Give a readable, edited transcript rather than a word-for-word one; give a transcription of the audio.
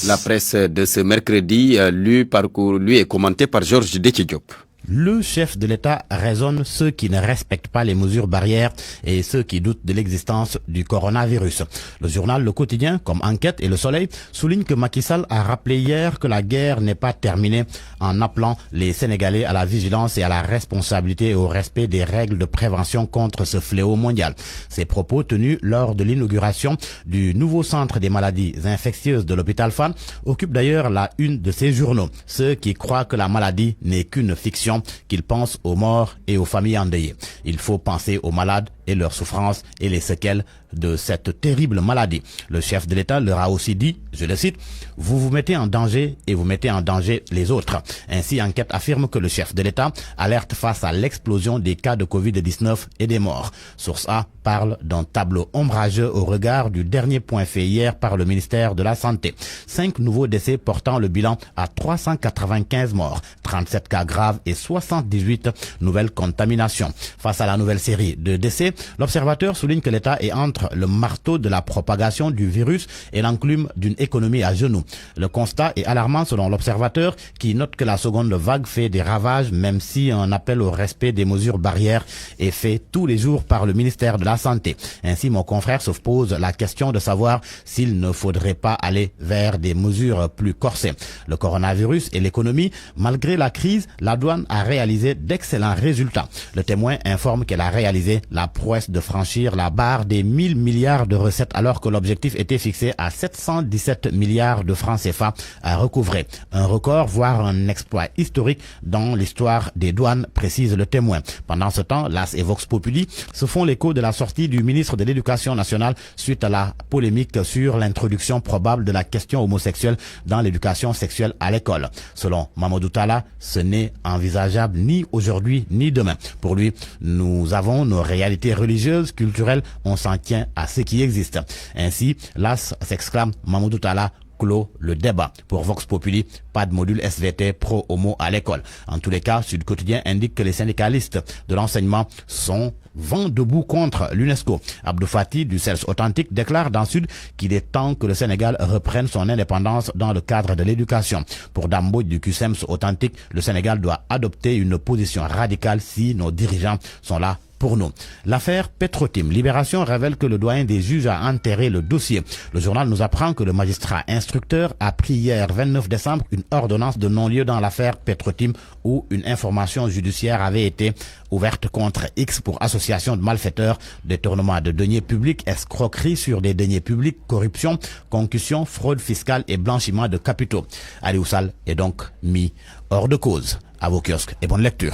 La presse de ce mercredi, lue et commentée par Georges Déthié Diop. Le chef de l'État raisonne ceux qui ne respectent pas les mesures barrières et ceux qui doutent de l'existence du coronavirus. Le journal Le Quotidien, comme Enquête et Le Soleil, souligne que Macky Sall a rappelé hier que la guerre n'est pas terminée en appelant les Sénégalais à la vigilance et à la responsabilité et au respect des règles de prévention contre ce fléau mondial. Ces propos tenus lors de l'inauguration du nouveau centre des maladies infectieuses de l'hôpital Fann occupent d'ailleurs la une de ces journaux. Ceux qui croient que la maladie n'est qu'une fiction, qu'ils pensent aux morts et aux familles endeuillées. Il faut penser aux malades et leurs souffrances et les séquelles de cette terrible maladie. Le chef de l'État leur a aussi dit, je le cite, « Vous vous mettez en danger et vous mettez en danger les autres ». Ainsi, Enquête affirme que le chef de l'État alerte face à l'explosion des cas de Covid-19 et des morts. Source A parle d'un tableau ombrageux au regard du dernier point fait hier par le ministère de la Santé. 5 nouveaux décès portant le bilan à 395 morts, 37 cas graves et 78 nouvelles contaminations. Face à la nouvelle série de décès, l'observateur souligne que l'État est entre le marteau de la propagation du virus et l'enclume d'une économie à genoux. Le constat est alarmant selon l'observateur qui note que la seconde vague fait des ravages même si un appel au respect des mesures barrières est fait tous les jours par le ministère de la Santé. Ainsi, mon confrère se pose la question de savoir s'il ne faudrait pas aller vers des mesures plus corsées. Le coronavirus et l'économie, malgré la crise, la douane a réalisé d'excellents résultats. Le Témoin informe qu'elle a réalisé la prouesse de franchir la barre des 1000 milliards de recettes alors que l'objectif était fixé à 717 milliards de francs CFA à recouvrer. Un record, voire un exploit historique dans l'histoire des douanes, précise le Témoin. Pendant ce temps, l'AS et Vox Populi se font l'écho de la sortie du ministre de l'Éducation nationale suite à la polémique sur l'introduction probable de la question homosexuelle dans l'éducation sexuelle à l'école. Selon Mamadou Talla, ce n'est envisageable ni aujourd'hui ni demain. Pour lui, nous avons nos réalités religieuses, culturelles, on s'en tient à ce qui existe. Ainsi, l'AS s'exclame Mamadou Talla clôt le débat. Pour Vox Populi, pas de module SVT pro-homo à l'école. En tous les cas, Sud Quotidien indique que les syndicalistes de l'enseignement sont vent debout contre l'UNESCO. Abdou Fati du CELS Authentique déclare dans Sud qu'il est temps que le Sénégal reprenne son indépendance dans le cadre de l'éducation. Pour Dambo du QSEMS Authentique, le Sénégal doit adopter une position radicale si nos dirigeants sont là pour nous. L'affaire Petro-Tim Libération révèle que le doyen des juges a enterré le dossier. Le journal nous apprend que le magistrat instructeur a pris hier 29 décembre une ordonnance de non-lieu dans l'affaire Petro-Tim où une information judiciaire avait été ouverte contre X pour association de malfaiteurs, détournement de deniers publics, escroquerie sur des deniers publics, corruption, concussion, fraude fiscale et blanchiment de capitaux. Aliou Sall est donc mis hors de cause. À vos kiosques et bonne lecture.